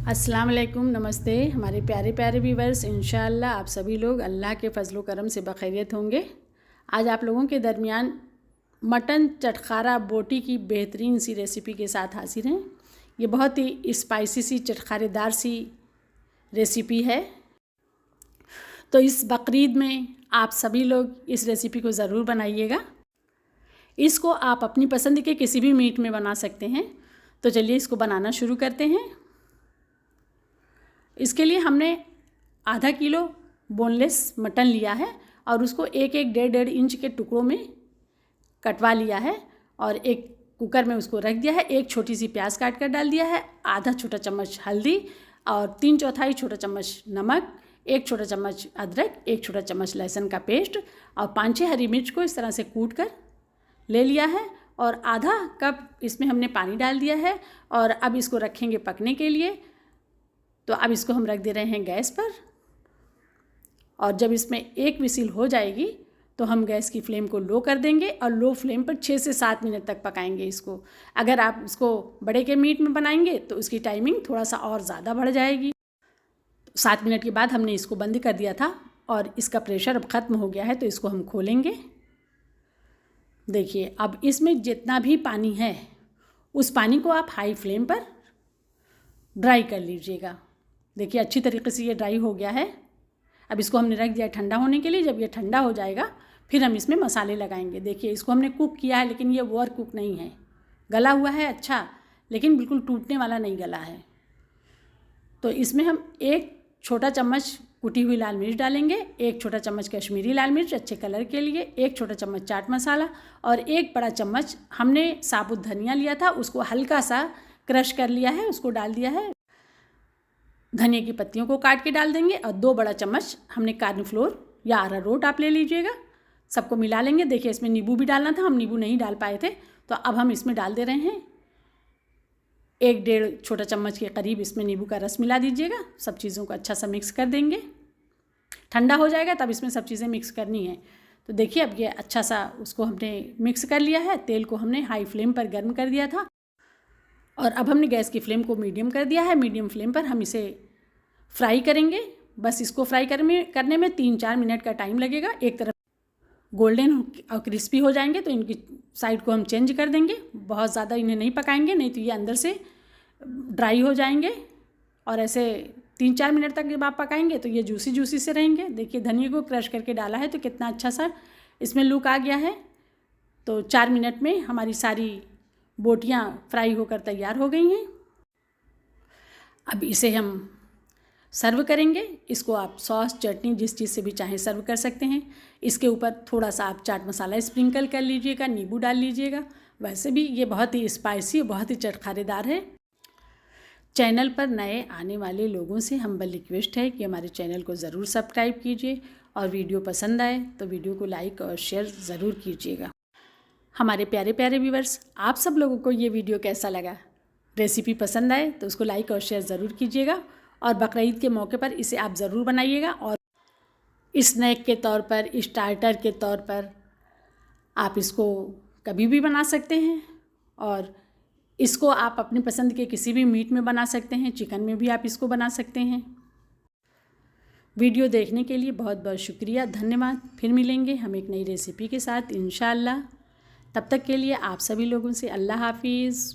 अस्सलाम वालेकुम, नमस्ते हमारे प्यारे प्यारे व्यूवर्स। इंशाअल्लाह आप सभी लोग अल्लाह के फजल करम से बखैरियत होंगे। आज आप लोगों के दरमियान मटन चटखारा बोटी की बेहतरीन सी रेसिपी के साथ हाजिर हैं। ये बहुत ही स्पाइसी सी चटखारेदार सी रेसिपी है। तो इस बकरीद में आप सभी लोग इस रेसिपी को ज़रूर बनाइएगा। इसको आप अपनी पसंद के किसी भी मीट में बना सकते हैं। तो चलिए इसको बनाना शुरू करते हैं। इसके लिए हमने आधा किलो बोनलेस मटन लिया है और उसको एक एक डेढ़ इंच के टुकड़ों में कटवा लिया है और एक कुकर में उसको रख दिया है। एक छोटी सी प्याज काट कर डाल दिया है, आधा छोटा चम्मच हल्दी और 3/4 छोटा चम्मच नमक, 1 छोटा चम्मच अदरक, 1 छोटा चम्मच लहसुन का पेस्ट और 5-6 हरी मिर्च को इस तरह से कूट कर ले लिया है और आधा कप इसमें हमने पानी डाल दिया है और अब इसको रखेंगे पकने के लिए। तो अब इसको हम रख दे रहे हैं गैस पर और जब इसमें एक विसिल हो जाएगी तो हम गैस की फ्लेम को लो कर देंगे और लो फ्लेम पर 6 से 7 मिनट तक पकाएंगे इसको। अगर आप इसको बड़े के मीट में बनाएंगे तो उसकी टाइमिंग थोड़ा सा और ज़्यादा बढ़ जाएगी। 7 मिनट के बाद हमने इसको बंद कर दिया था और इसका प्रेशर अब ख़त्म हो गया है। तो इसको हम खोलेंगे। देखिए अब इसमें जितना भी पानी है उस पानी को आप हाई फ्लेम पर ड्राई कर लीजिएगा। देखिए अच्छी तरीके से ये ड्राई हो गया है। अब इसको हमने रख दिया ठंडा होने के लिए। जब ये ठंडा हो जाएगा फिर हम इसमें मसाले लगाएंगे। देखिए इसको हमने कुक किया है लेकिन ये ओवर कुक नहीं है, गला हुआ है अच्छा, लेकिन बिल्कुल टूटने वाला नहीं गला है। तो इसमें हम 1 छोटा चम्मच कुटी हुई लाल मिर्च डालेंगे, 1 छोटा चम्मच कश्मीरी लाल मिर्च अच्छे कलर के लिए, 1 छोटा चम्मच चाट मसाला और 1 बड़ा चम्मच हमने साबुत धनिया लिया था, उसको हल्का सा क्रश कर लिया है, उसको डाल दिया है। धनिया की पत्तियों को काट के डाल देंगे और 2 बड़ा चम्मच हमने कॉर्नफ्लोर या अरारोट आप ले लीजिएगा। सबको मिला लेंगे। देखिए इसमें नींबू भी डालना था, हम नींबू नहीं डाल पाए थे तो अब हम इसमें डाल दे रहे हैं 1-1.5 छोटा चम्मच के करीब इसमें नींबू का रस मिला दीजिएगा। सब चीज़ों को अच्छा सा मिक्स कर देंगे। ठंडा हो जाएगा तब इसमें सब चीज़ें मिक्स करनी है। तो देखिए अब ये अच्छा सा उसको हमने मिक्स कर लिया है। तेल को हमने हाई फ्लेम पर गर्म कर दिया था और अब हमने गैस की फ्लेम को मीडियम कर दिया है। मीडियम फ्लेम पर हम इसे फ्राई करेंगे। बस इसको फ्राई करने में 3-4 मिनट का टाइम लगेगा। एक तरफ गोल्डन और क्रिस्पी हो जाएंगे तो इनकी साइड को हम चेंज कर देंगे। बहुत ज़्यादा इन्हें नहीं पकाएंगे, नहीं तो ये अंदर से ड्राई हो जाएंगे। और ऐसे 3-4 मिनट तक जब आप पकाएंगे तो ये जूसी जूसी से रहेंगे। देखिए धनिया को क्रश करके डाला है तो कितना अच्छा सा इसमें लुक आ गया है। तो 4 मिनट में हमारी सारी बोटियाँ फ्राई होकर तैयार हो गई हैं। अब इसे हम सर्व करेंगे। इसको आप सॉस चटनी जिस चीज़ से भी चाहें सर्व कर सकते हैं। इसके ऊपर थोड़ा सा आप चाट मसाला स्प्रिंकल कर लीजिएगा, नींबू डाल लीजिएगा। वैसे भी ये बहुत ही स्पाइसी और बहुत ही चटखारेदार है। चैनल पर नए आने वाले लोगों से हम्बल रिक्वेस्ट है कि हमारे चैनल को ज़रूर सब्सक्राइब कीजिए और वीडियो पसंद आए तो वीडियो को लाइक और शेयर ज़रूर कीजिएगा। हमारे प्यारे प्यारे व्यूवर्स, आप सब लोगों को ये वीडियो कैसा लगा? रेसिपी पसंद आए तो उसको लाइक और शेयर ज़रूर कीजिएगा और बकरीद के मौके पर इसे आप ज़रूर बनाइएगा। और स्नैक के तौर पर, स्टार्टर के तौर पर आप इसको कभी भी बना सकते हैं और इसको आप अपनी पसंद के किसी भी मीट में बना सकते हैं। चिकन में भी आप इसको बना सकते हैं। वीडियो देखने के लिए बहुत बहुत शुक्रिया, धन्यवाद। फिर मिलेंगे हम एक नई रेसिपी के साथ इंशाअल्लाह। तब तक के लिए आप सभी लोगों से अल्लाह हाफिज़।